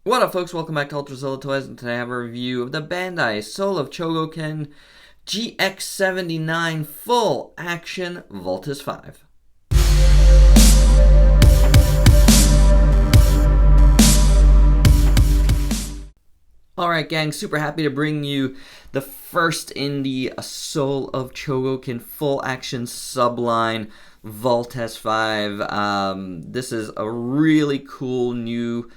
What up, folks? Welcome back to Ultrazilla Toys, and today I have a review of the Bandai Soul of Chogokin GX-79 Full Action Voltas 5. Alright, gang, super happy to bring you the first in the Soul of Chogokin Full Action Subline Voltas 5. This is a really cool new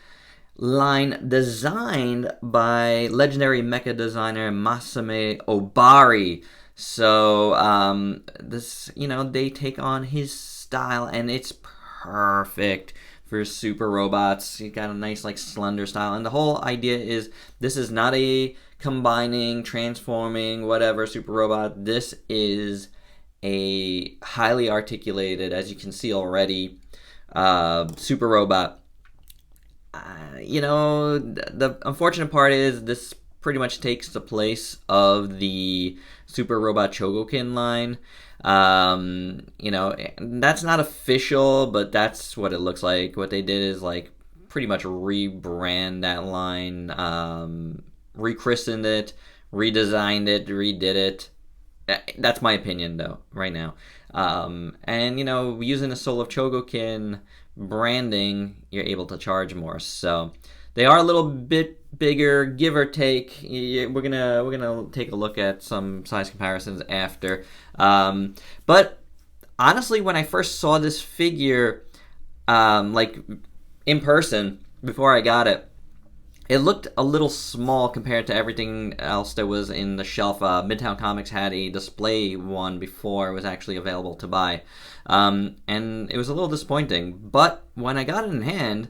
line designed by legendary mecha designer Masame Obari. So they take on his style, and it's perfect for super robots. He's got a nice, like, slender style, and the whole idea is this is not a combining, transforming, whatever super robot. This is a highly articulated, as you can see already, super robot. The unfortunate part is this pretty much takes the place of the Super Robot Chogokin line. That's not official, but that's what it looks like. What they did is, like, pretty much rebrand that line, rechristened it, redesigned it, redid it. That's my opinion, though, right now. Using the Soul of Chogokin branding, you're able to charge more. So they are a little bit bigger, give or take. We're gonna take a look at some size comparisons after. But honestly, when I first saw this figure, like in person before I got it, it looked a little small compared to everything else that was in the shelf. Midtown Comics had a display one before it was actually available to buy. And it was a little disappointing. But when I got it in hand,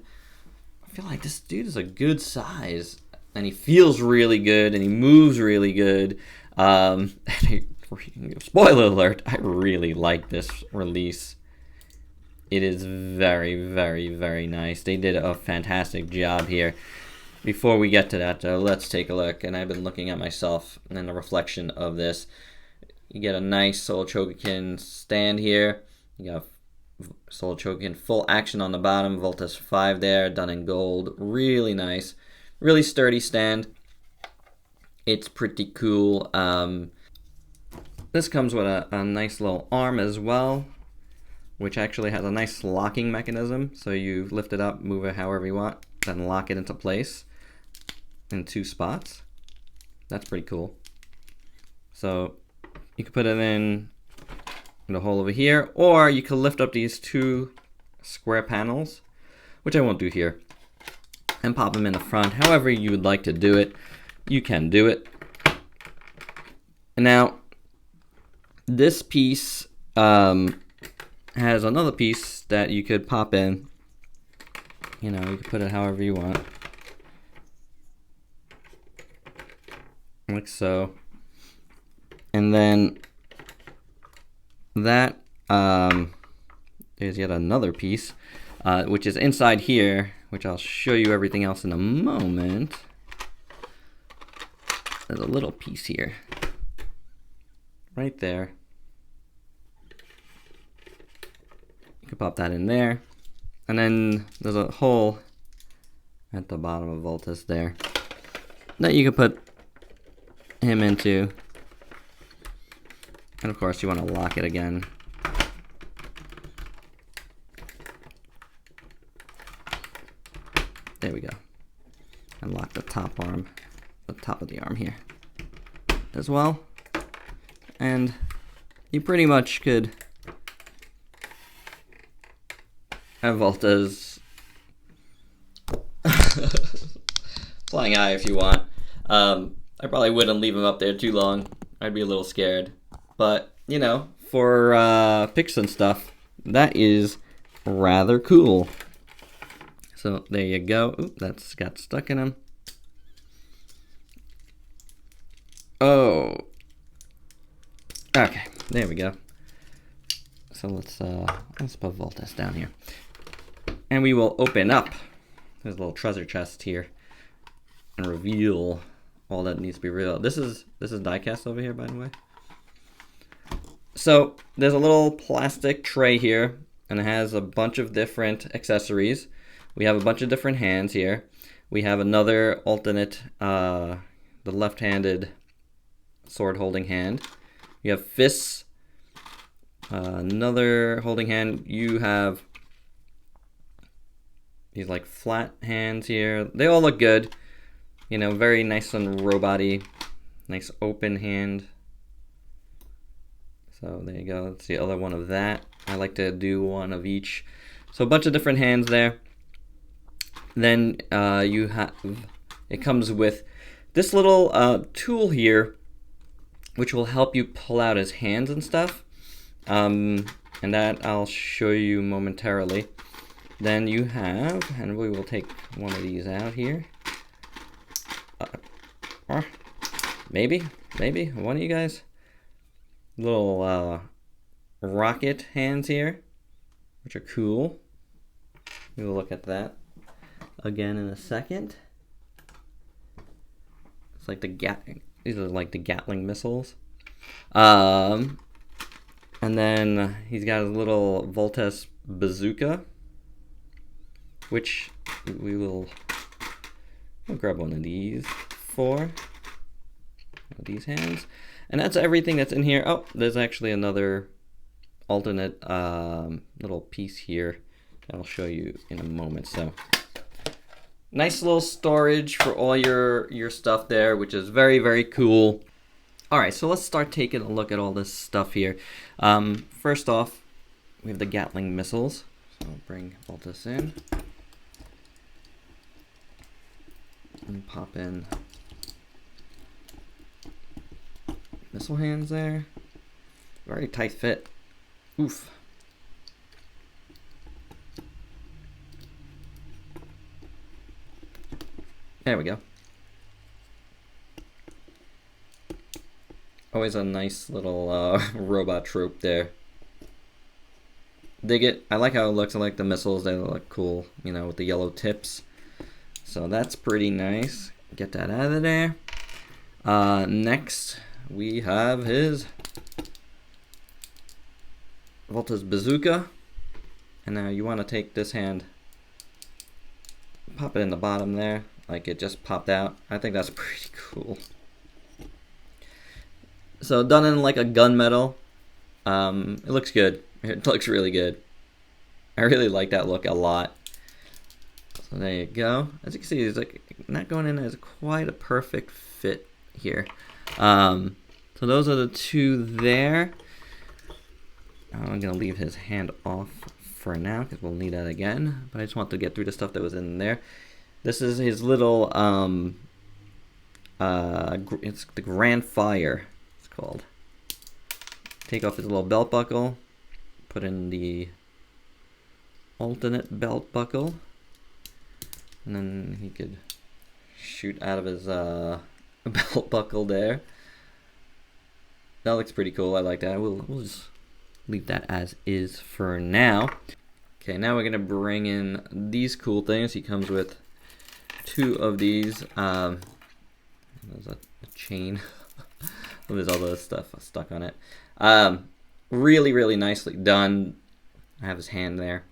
I feel like this dude is a good size. And he feels really good, and he moves really good. Spoiler alert, I really like this release. It is very, very, very nice. They did a fantastic job here. Before we get to that, though, let's take a look. And I've been looking at myself and the reflection of this. You get a nice Soul Chogokin stand here. You got Soul Chogokin Full Action on the bottom. Voltas 5 there, done in gold. Really nice. Really sturdy stand. It's pretty cool. This comes with a nice little arm as well, which actually has a nice locking mechanism. So you lift it up, move it however you want, then lock it into place in 2 spots. That's pretty cool. So you can put it in the hole over here, or you can lift up these 2 square panels, which I won't do here, and pop them in the front. However you would like to do it, you can do it. And now this piece has another piece that you could pop in. You can put it however you want, like so. And then that there's yet another piece, which is inside here, which I'll show you everything else in a moment. There's a little piece here, right there. You can pop that in there. And then there's a hole at the bottom of Voltas there that you can put him into. And of course you want to lock it again. There we go. And lock the top arm, the top of the arm here as well. And you pretty much could have Voltas flying high if you want. I probably wouldn't leave him up there too long. I'd be a little scared. But, for pics and stuff, that is rather cool. So there you go. Oop, that's got stuck in him. Oh. Okay, there we go. So let's put Voltas down here. And we will open up. There's a little treasure chest here. And reveal all that needs to be revealed. This is Diecast over here, by the way. So there's a little plastic tray here, and it has a bunch of different accessories. We have a bunch of different hands here. We have another alternate, the left-handed sword-holding hand. You have fists, another holding hand. You have these like flat hands here. They all look good. You know, very nice and robot-y. Nice open hand. So there you go. That's the other one of that. I like to do one of each. So a bunch of different hands there. Then you have, it comes with this little tool here, which will help you pull out his hands and stuff. And that I'll show you momentarily. Then you have, and we will take one of these out here. Maybe one of you guys. Little rocket hands here, which are cool. We will look at that again in a second. It's like these are like the Gatling Missiles. And then he's got a little Voltas Bazooka, which we'll grab one of these for these hands. And that's everything that's in here. Oh, there's actually another alternate little piece here that I'll show you in a moment. So nice little storage for all your stuff there, which is very, very cool. All right, so let's start taking a look at all this stuff here. First off, we have the Gatling Missiles. So I'll bring Voltas in. And pop in missile hands there. Very tight fit. Oof. There we go. Always a nice little robot trope there. Dig it. I like how it looks. I like the missiles. They look cool, you know, with the yellow tips. So that's pretty nice. Get that out of there. Next, we have his Voltas Bazooka. And now you want to take this hand, pop it in the bottom there, like it just popped out. I think that's pretty cool. So done in like a gunmetal. It looks good. It looks really good. I really like that look a lot. So there you go. As you can see, it's like not going in as quite a perfect fit here. So those are the two there. I'm gonna leave his hand off for now because we'll need that again. But I just want to get through the stuff that was in there. This is his little it's the Grand Fire. It's called. Take off his little belt buckle. Put in the alternate belt buckle. And then he could shoot out of his belt buckle there. That looks pretty cool. I like that. We'll just leave that as is for now. Okay, now we're gonna bring in these cool things. He comes with two of these. There's a chain. There's all the stuff stuck on it. Really, really nicely done. I have his hand there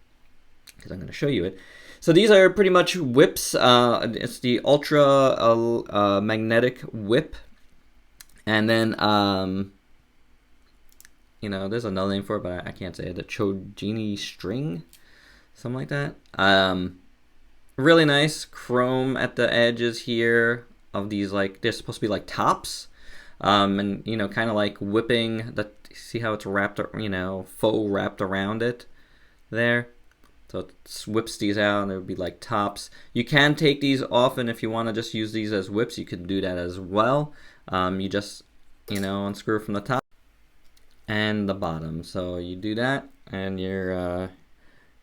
because I'm gonna show you it. So these are pretty much whips. It's the ultra magnetic whip, and then you know, there's another name for it, but I can't say it. The Chogokin string, something like that. Really nice chrome at the edges here of these, like they're supposed to be like tops, and you know, kind of like whipping. See how it's wrapped, you know, faux wrapped around it there. So it whips these out and it would be like tops. You can take these off, and if you want to just use these as whips, you can do that as well. You just, you know, unscrew from the top and the bottom. So you do that and you're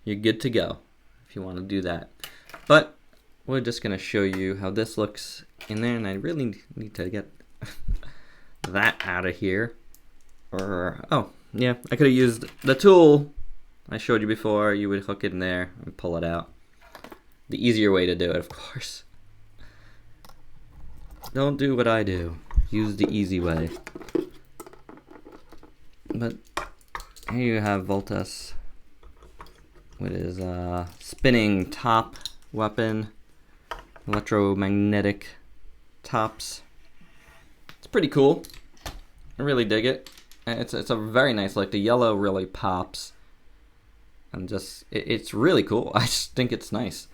good to go if you want to do that. But we're just going to show you how this looks in there, and I really need to get that out of here. Or, oh, yeah, I could have used the tool I showed you before. You would hook it in there and pull it out. The easier way to do it, of course. Don't do what I do. Use the easy way. But here you have Voltas with his spinning top weapon. electromagnetic tops. It's pretty cool. I really dig it. It's a very nice look. The yellow really pops. And just, it's really cool. I just think it's nice.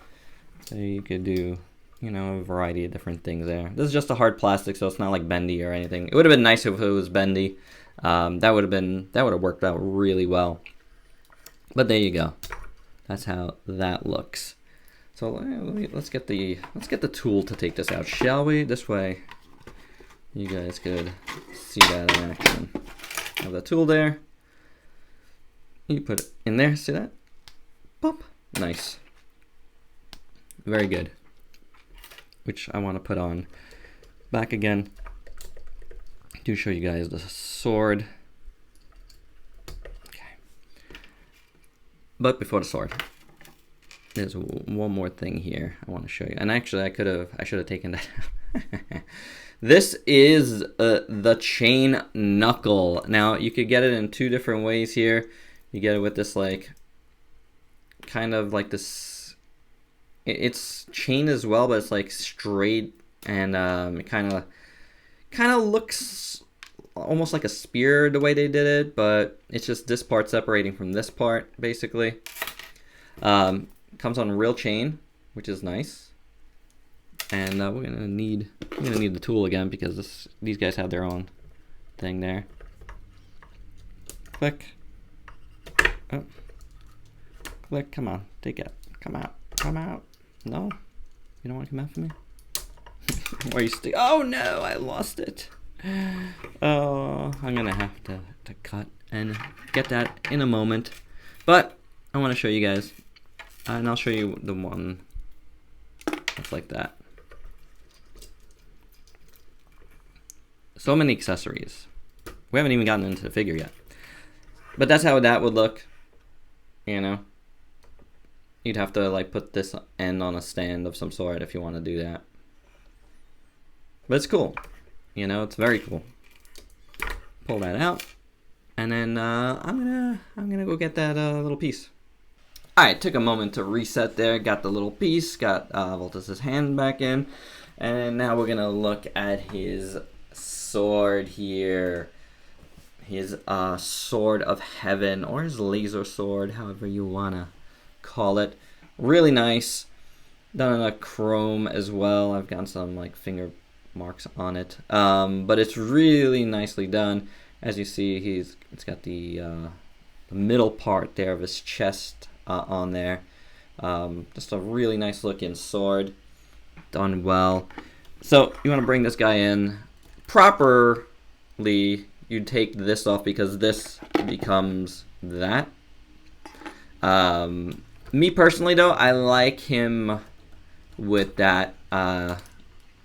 So you could do, you know, a variety of different things there. This is just a hard plastic, so it's not like bendy or anything. It would have been nice if it was bendy. That would have worked out really well. But there you go. That's how that looks. So let's get the tool to take this out, shall we? This way, you guys could see that in action. Have the tool there. You put it in there. See that? Pop. Nice. Very good. Which I want to put on back again. To show you guys the sword. Okay. But before the sword, there's one more thing here I want to show you. And actually, I should have taken that out. This is the chain knuckle. Now you could get it in two different ways here. You get it with this like kind of like this. It's chain as well, but it's like straight and it kind of looks almost like a spear the way they did it, but it's just this part separating from this part basically. Comes on real chain, which is nice. And we're gonna need the tool again because these guys have their own thing there. Click. Oh. Click. Come on. Take it. Come out. Come out. No. You don't want to come out for me. Where you stick? Oh no! I lost it. Oh, I'm gonna have to cut and get that in a moment. But I want to show you guys, and I'll show you the one that's like that. So many accessories. We haven't even gotten into the figure yet. But that's how that would look. You know? You'd have to like put this end on a stand of some sort if you want to do that. But it's cool. You know, it's very cool. Pull that out. And then I'm gonna go get that little piece. Alright, took a moment to reset there. Got the little piece. Got Voltas' hand back in. And now we're gonna look at his sword here. His sword of heaven, or his laser sword, however you wanna call it. Really nice. Done in a chrome as well. I've got some like finger marks on it, but it's really nicely done. As you see, it's got the middle part there of his chest on there. Just a really nice looking sword, done well. So you want to bring this guy in properly. You take this off because this becomes that. Me personally though, I like him with that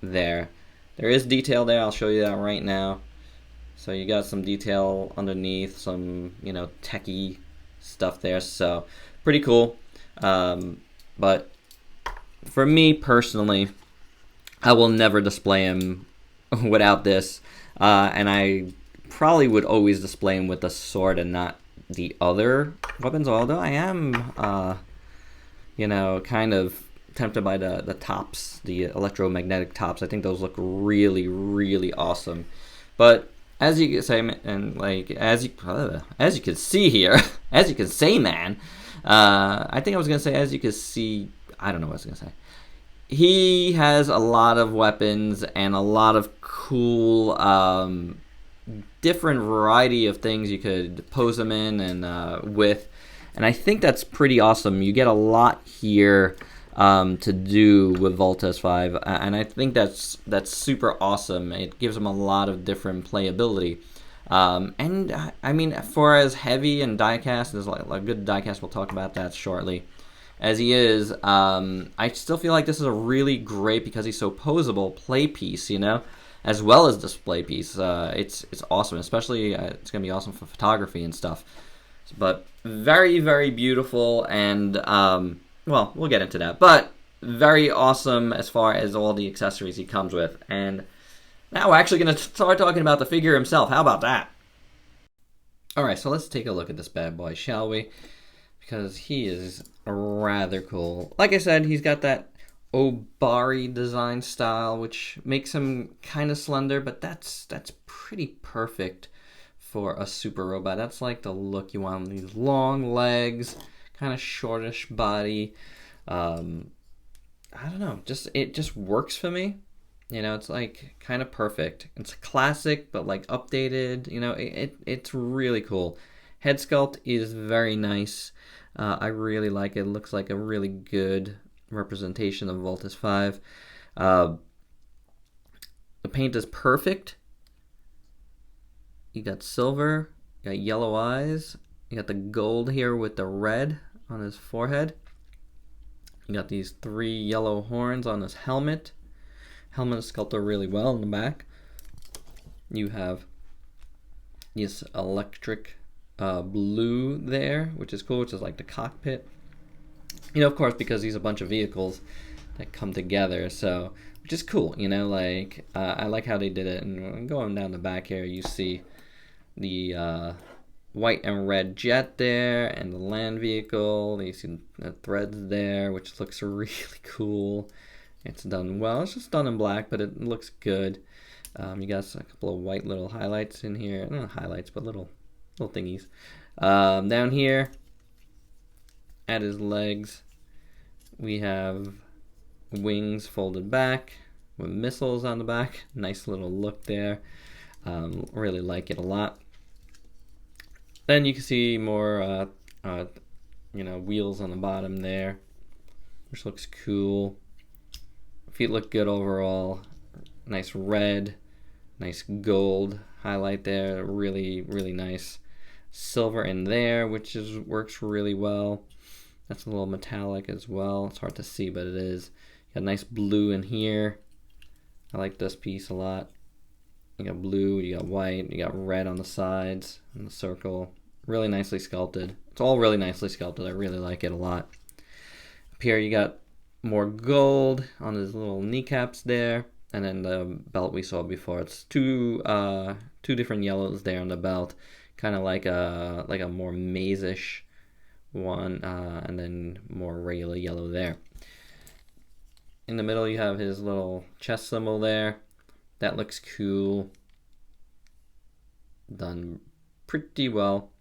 there. There is detail there. I'll show you that right now. So you got some detail underneath, some, you know, techie stuff there. So pretty cool. But for me personally, I will never display him without this. And I probably would always display him with the sword and not the other weapons. Although I am, you know, kind of tempted by the tops, the electromagnetic tops. I think those look really, really awesome. But as you can say, and like as you can see here, as you can say, man. I think I was gonna say as you can see. I don't know what I was gonna say. He has a lot of weapons and a lot of cool, different variety of things you could pose him in and with, and I think that's pretty awesome. You get a lot here. To do with Voltas 5, and I think that's super awesome. It gives him a lot of different playability, and I mean, for as heavy and diecast, there's like a good diecast, we'll talk about that shortly, as he is, I still feel like this is a really great, because he's so posable, play piece, you know, as well as display piece. It's awesome, especially it's gonna be awesome for photography and stuff. But very, very beautiful, and well, we'll get into that, but very awesome as far as all the accessories he comes with. And now we're actually going to start talking about the figure himself. How about that? Alright, so let's take a look at this bad boy, shall we? Because he is rather cool. Like I said, he's got that Obari design style, which makes him kind of slender, but that's pretty perfect for a super robot. That's like the look you want. These long legs, kind of shortish body. I don't know, it just works for me. You know, it's like kind of perfect. It's classic, but like updated. You know, it's really cool. Head sculpt is very nice. I really like it. It looks like a really good representation of Voltas 5. The paint is perfect. You got silver, you got yellow eyes, you got the gold here with the red on his forehead. You got these 3 yellow horns on his helmet. Helmet is sculpted really well in the back. You have this electric blue there, which is cool, which is like the cockpit. You know, of course, because these are a bunch of vehicles that come together, so, which is cool, you know, like, I like how they did it. And going down the back here, you see the white and red jet there, and the land vehicle. You see the threads there, which looks really cool. It's done well. It's just done in black, but it looks good. You got a couple of white little highlights in here. Not highlights, but little thingies. Down here, at his legs, we have wings folded back with missiles on the back. Nice little look there. Really like it a lot. Then you can see more, you know, wheels on the bottom there, which looks cool. Feet look good overall. Nice red, nice gold highlight there. Really, really nice. Silver in there, which works really well. That's a little metallic as well. It's hard to see, but it is. Got nice blue in here. I like this piece a lot. You got blue, you got white, you got red on the sides and the circle. Really nicely sculpted. It's all really nicely sculpted. I really like it a lot. Up here you got more gold on his little kneecaps there, and then the belt we saw before. It's two different yellows there on the belt, kind of like a more maize-ish one, and then more regular yellow there. In the middle you have his little chest symbol there. That looks cool. Done pretty well.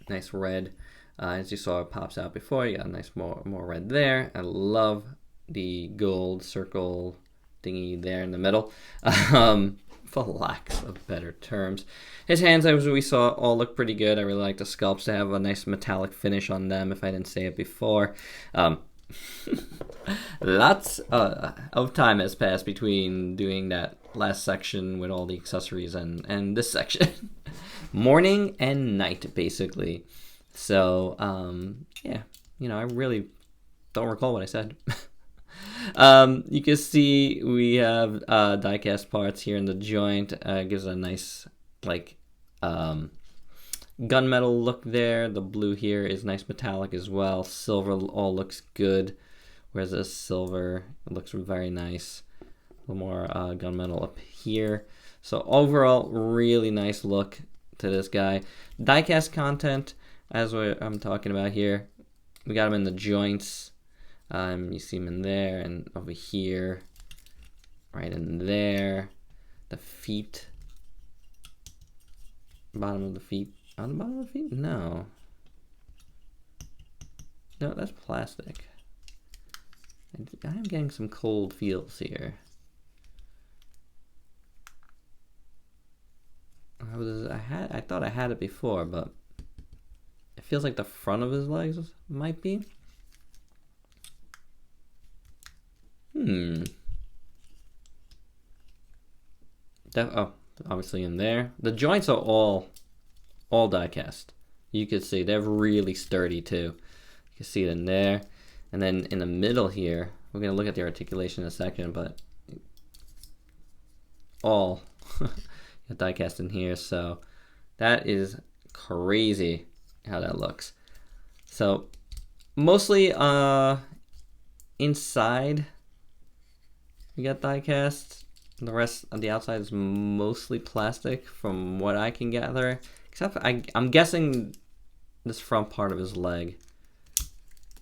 Nice red. As you saw, it pops out before. You got a nice more red there. I love the gold circle thingy there in the middle. For lack of better terms. His hands, as we saw, all look pretty good. I really like the sculpts to have a nice metallic finish on them, if I didn't say it before. Lots of time has passed between doing that last section with all the accessories and this section. Morning and night, basically. So, yeah, you know, I really don't recall what I said. You can see we have diecast parts here in the joint. Gives a nice, like, gunmetal look there. The blue here is nice metallic as well. Silver all looks good, whereas this silver, it looks very nice. A little more gunmetal up here. So overall, really nice look to this guy. Diecast content, as I'm talking about here, we got him in the joints. You see him in there and over here, right in there. The feet, bottom of the feet. On the bottom of the feet? No, that's plastic. I'm getting some cold feels here. I thought I had it before, but it feels like the front of his legs might be. Oh, obviously in there. The joints are all diecast. You can see they're really sturdy too. You can see it in there. And then in the middle here, we're going to look at the articulation in a second, but all diecast in here. So that is crazy how that looks. So mostly inside we got diecast. The rest of the outside is mostly plastic from what I can gather. Except I'm guessing this front part of his leg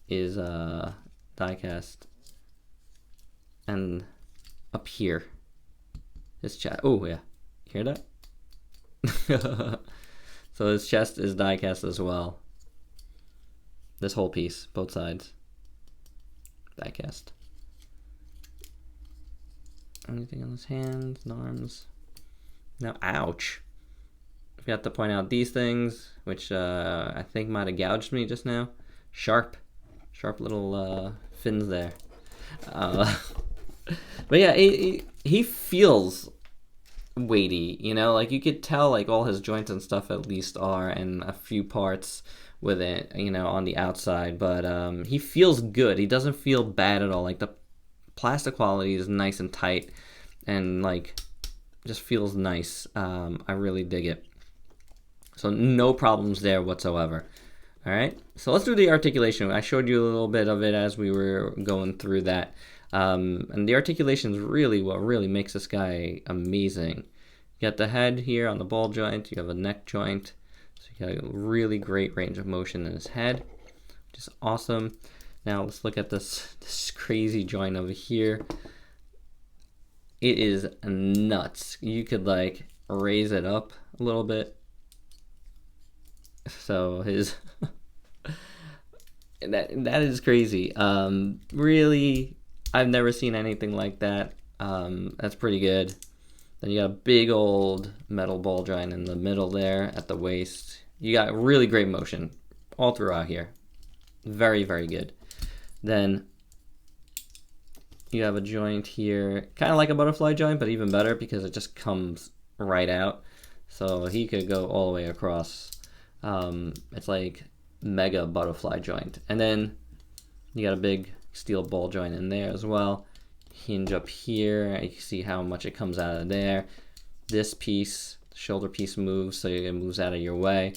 is diecast and up here. His chest. Oh yeah, hear that? So his chest is die-cast as well. This whole piece, both sides, die-cast. Anything on his hands and arms? No, ouch. I forgot to point out these things, which I think might have gouged me just now. Sharp little fins there. But yeah, he feels weighty, you know, like you could tell like all his joints and stuff at least are, and a few parts with it, you know, on the outside, but he feels good. He doesn't feel bad at all. Like the plastic quality is nice and tight and like just feels nice. I really dig it. So no problems there whatsoever. All right, so let's do the articulation. I showed you a little bit of it as we were going through that. And the articulation is really what really makes this guy amazing. You got the head here on the ball joint. You have a neck joint. So you got a really great range of motion in his head, which is awesome. Now let's look at this crazy joint over here. It is nuts. You could like raise it up a little bit. So his that is crazy. Really, I've never seen anything like that. That's pretty good. Then you got a big old metal ball joint in the middle there at the waist. You got really great motion all throughout here. Very, very good. Then you have a joint here, kind of like a butterfly joint, but even better because it just comes right out. So he could go all the way across. It's like mega butterfly joint. And then you got a big steel ball joint in there as well. Hinge up here. You can see how much it comes out of there. This piece, shoulder piece moves, so it moves out of your way.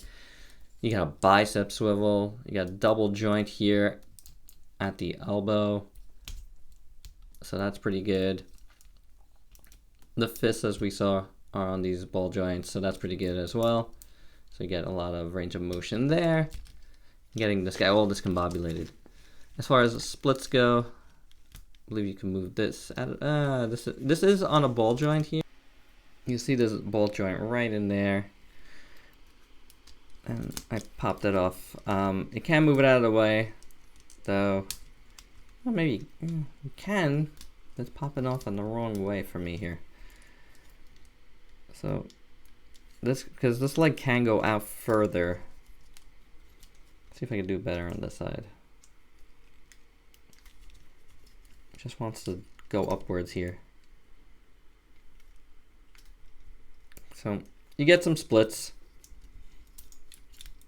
You got a bicep swivel. You got a double joint here at the elbow. So that's pretty good. The fists, as we saw, are on these ball joints, so that's pretty good as well. So you get a lot of range of motion there. Getting this guy all discombobulated. As far as the splits go, I believe you can move this. This is on a ball joint here. You see this ball joint right in there. And I popped it off. It can move it out of the way, though. Well, maybe you can. It's popping off in the wrong way for me here. So because this leg can go out further. Let's see if I can do better on this side. It just wants to go upwards here. So you get some splits.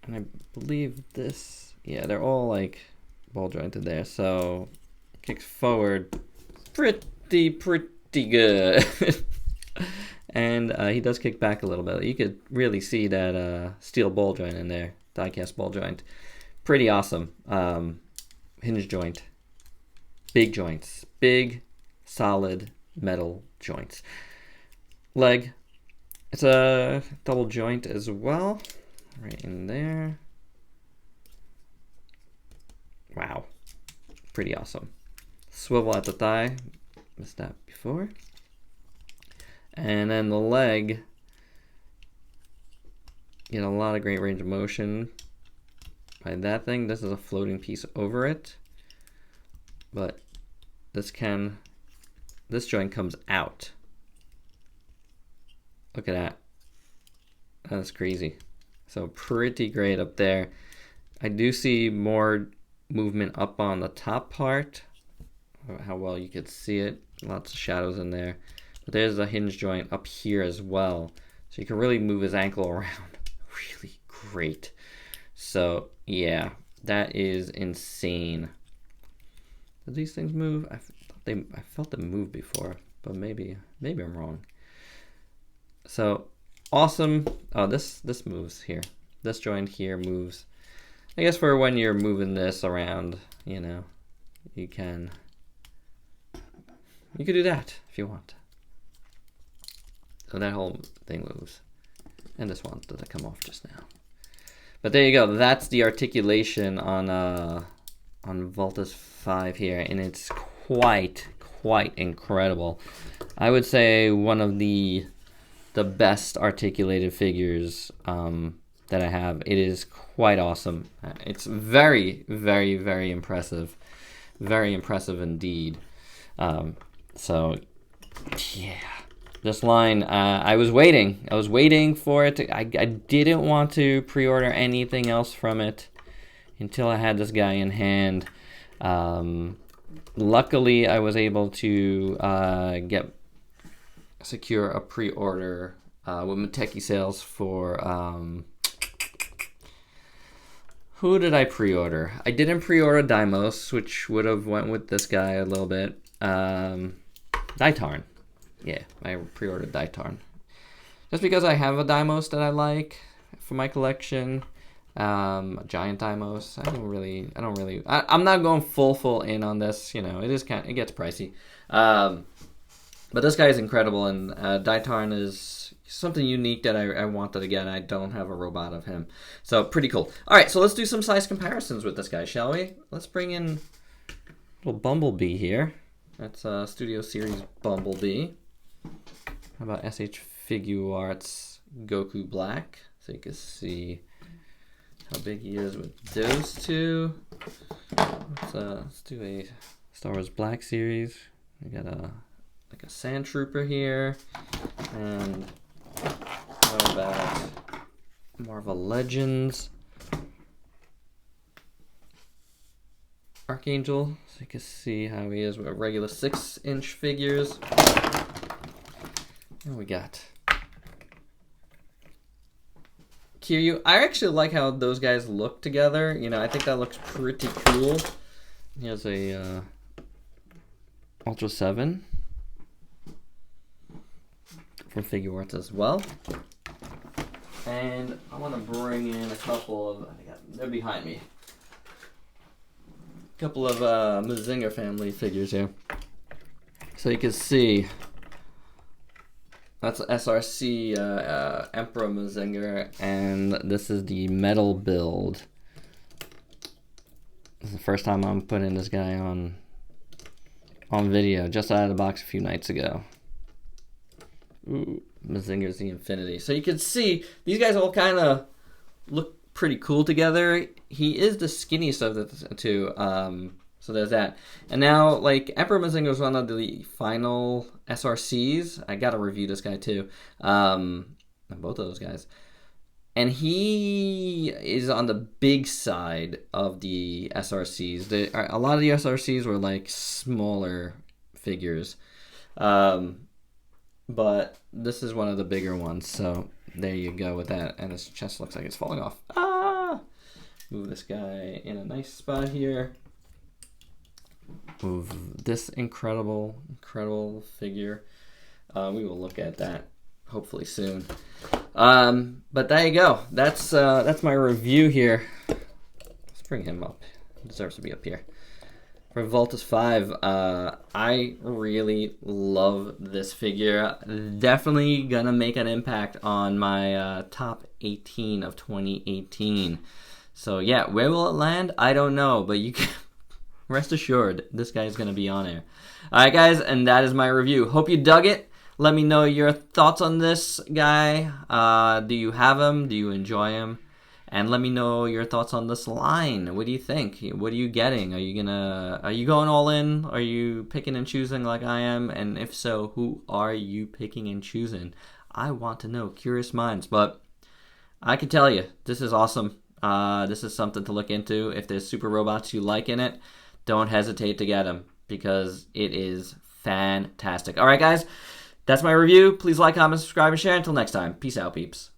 And I believe this, yeah, they're all like ball jointed there. So kicks forward pretty good. And he does kick back a little bit. You could really see that steel ball joint in there, die-cast ball joint. Pretty awesome. Hinge joint. Big joints. Big, solid metal joints. Leg. It's a double joint as well. Right in there. Wow. Pretty awesome. Swivel at the thigh. Missed that before. And then the leg, get a lot of great range of motion by that thing. This is a floating piece over it, but this joint comes out. Look at that. That's crazy. So pretty great up there. I do see more movement up on the top part. How well you could see it. Lots of shadows in there. But there's a hinge joint up here as well. So you can really move his ankle around. Really great. So yeah, that is insane. Do these things move? I felt them move before, but maybe I'm wrong. So awesome. Oh, this moves here. This joint here moves. I guess for when you're moving this around, you know, you could do that if you want. So that whole thing moves. And this one doesn't come off just now. But there you go. That's the articulation on Voltas 5 here, and it's quite quite incredible. I would say one of the best articulated figures that I have. It is quite awesome. It's very, very, very impressive. Very impressive indeed. So, yeah. This line, I was waiting for it to, I didn't want to pre-order anything else from it until I had this guy in hand. Luckily, I was able to secure a pre-order with Mateki sales for, who did I pre-order? I didn't pre-order Deimos, which would have went with this guy a little bit. Daitarn. Yeah, I pre-ordered Daitarn. Just because I have a Deimos that I like for my collection. A giant Deimos. I'm not going full in on this. You know, it gets pricey. But this guy is incredible, and Daitarn is something unique that I wanted to get. I don't have a robot of him. So, pretty cool. Alright, so let's do some size comparisons with this guy, shall we? Let's bring in little Bumblebee here. That's Studio Series Bumblebee. How about SH Figuarts Goku Black? So you can see how big he is with those two. Let's do a Star Wars Black Series. We got a Sand Trooper here, and how about Marvel Legends Archangel, so you can see how he is with regular 6-inch figures. And we got Kiryu. I actually like how those guys look together. You know, I think that looks pretty cool. He has a Ultra 7 from Figuarts as well. And I want to bring in a couple of, they're behind me. A couple of Mazinger family figures here. So you can see, that's Src Emperor Mazinger, and this is the metal build. This is the first time I'm putting this guy on video, just out of the box a few nights ago. Ooh, Mazinger's the Infinity. So you can see, these guys all kind of look pretty cool together. He is the skinniest of the two, so there's that. And now, like, Emperor Mazinger is one of the final SRCs. I gotta review this guy too, both of those guys. And he is on the big side of the SRCs. A lot of the SRCs were like smaller figures, but this is one of the bigger ones. So there you go with that. And his chest looks like it's falling off. Ah! Move this guy in a nice spot here. Move this incredible figure. We will look at that hopefully soon. But there you go. That's my review here. Let's bring him up. He deserves to be up here. For Voltas 5, I really love this figure. Definitely gonna make an impact on my top 18 of 2018. So yeah, where will it land? I don't know, but you can rest assured this guy is gonna be on air. Alright guys, and that is my review. Hope you dug it. Let me know your thoughts on this guy. Do you have him? Do you enjoy him? And let me know your thoughts on this line. What do you think? What are you getting? Are you going all in? Are you picking and choosing like I am? And if so, who are you picking and choosing? I want to know. Curious minds. But I can tell you, this is awesome. This is something to look into. If there's super robots you like in it, don't hesitate to get them, because it is fantastic. All right, guys. That's my review. Please like, comment, subscribe, and share. Until next time. Peace out, peeps.